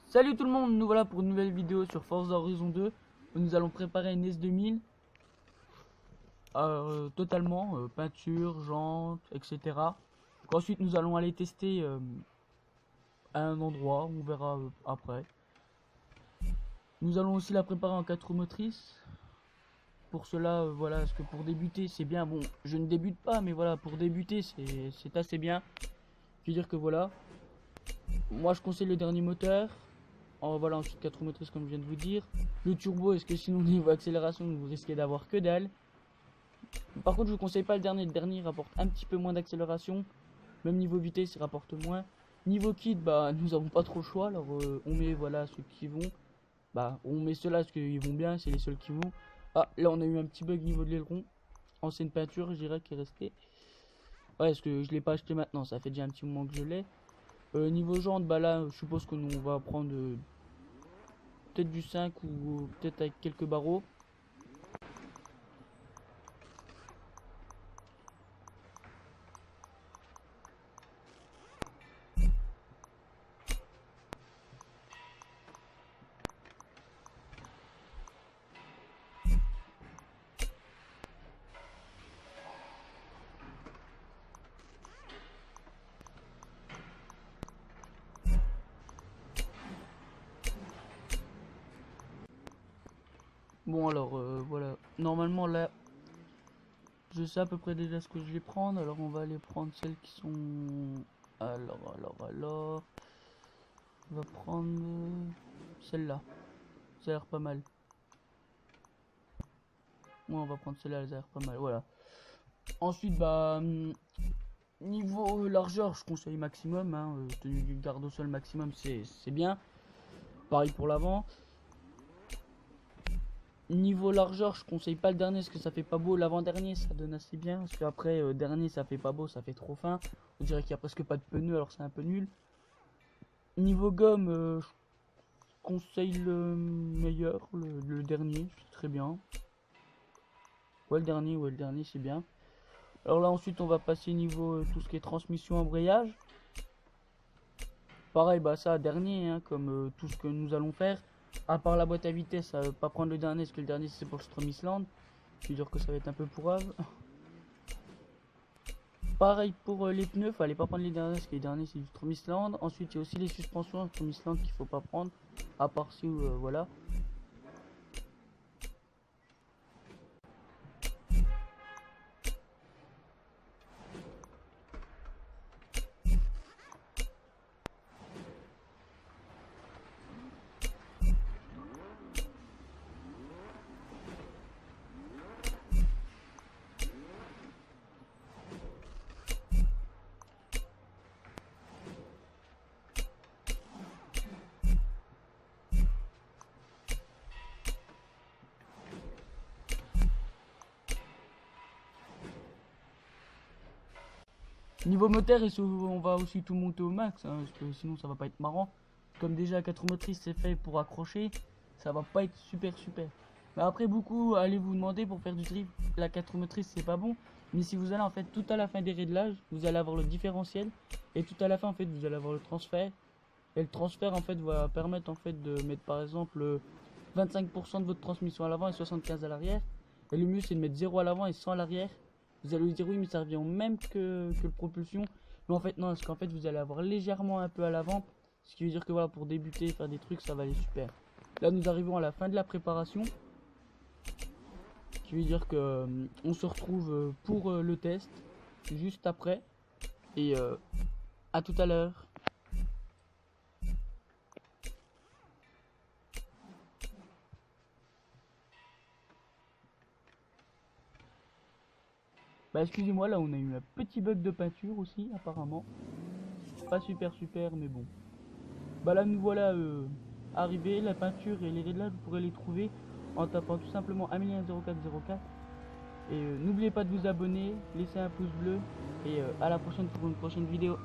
Salut tout le monde, nous voilà pour une nouvelle vidéo sur Forza Horizon 2 où nous allons préparer une S2000 totalement, peinture, jantes, etc. Ensuite nous allons aller tester à un endroit, on verra après. Nous allons aussi la préparer en 4 roues motrices. Pour cela, voilà, parce que pour débuter c'est bien, bon je ne débute pas mais voilà, pour débuter c'est assez bien. Je veux dire que voilà, moi je conseille le dernier moteur. Voilà, ensuite 4 roues motrices comme je viens de vous dire. Le turbo, est-ce que sinon niveau accélération vous risquez d'avoir que dalle. Par contre je vous conseille pas le dernier rapporte un petit peu moins d'accélération. Même niveau vitesse il rapporte moins. Niveau kit, bah nous avons pas trop le choix, alors on met voilà ceux qui vont. Bah on met ceux-là parce qu'ils vont bien, c'est les seuls qui vont. Ah là on a eu un petit bug niveau de l'aileron. Ancienne peinture je dirais qui est restée. Ouais, est-ce que je l'ai pas acheté maintenant, ça fait déjà un petit moment que je l'ai. Niveau jantes, bah là je suppose qu'on va prendre peut-être du 5 ou peut-être avec quelques barreaux. Bon alors voilà, normalement là je sais à peu près déjà ce que je vais prendre, alors on va aller prendre celles qui sont... Alors, on va prendre celle-là, ça a l'air pas mal. Ouais, on va prendre celle-là, ça a l'air pas mal, voilà. Ensuite bah, niveau largeur je conseille maximum, hein, tenue du garde au sol maximum c'est bien. Pareil pour l'avant. Niveau largeur, je conseille pas le dernier parce que ça fait pas beau. L'avant-dernier, ça donne assez bien. Parce qu'après, dernier, ça fait pas beau, ça fait trop fin. On dirait qu'il y a presque pas de pneus, alors c'est un peu nul. Niveau gomme, je conseille le meilleur, le dernier, c'est très bien. Ouais, le dernier, c'est bien. Alors là, ensuite, on va passer niveau tout ce qui est transmission, embrayage. Pareil, bah ça, dernier, hein, comme tout ce que nous allons faire. À part la boîte à vitesse, pas prendre le dernier, parce que le dernier, c'est pour le Strom Island. Je veux dire que ça va être un peu pourrave. Pareil pour les pneus, fallait pas prendre les derniers parce que les derniers c'est du Strom Island. Ensuite il y a aussi les suspensions Strom Island qu'il faut pas prendre, à part si voilà. Niveau moteur, on va aussi tout monter au max, hein, parce que sinon ça va pas être marrant. Comme déjà 4 motrices c'est fait pour accrocher, ça va pas être super. Mais après beaucoup allez vous demander pour faire du drift, la 4 motrices c'est pas bon. Mais si vous allez en fait tout à la fin des réglages, vous allez avoir le différentiel. Et tout à la fin en fait vous allez avoir le transfert. Et le transfert en fait va permettre en fait de mettre par exemple 25% de votre transmission à l'avant et 75 à l'arrière. Et le mieux c'est de mettre 0 à l'avant et 100 à l'arrière. Vous allez vous dire oui mais ça revient au même que le propulsion. Mais en fait non, parce qu'en fait vous allez avoir légèrement un peu à l'avant. Ce qui veut dire que voilà, pour débuter, faire des trucs, ça va aller super. Là nous arrivons à la fin de la préparation. Ce qui veut dire que on se retrouve pour le test juste après. Et à tout à l'heure. Bah excusez-moi, là on a eu un petit bug de peinture aussi apparemment. Pas super mais bon. Bah là nous voilà arrivés, la peinture et les réglages vous pourrez les trouver en tapant tout simplement Amélien0404. Et n'oubliez pas de vous abonner, laisser un pouce bleu et à la prochaine pour une prochaine vidéo.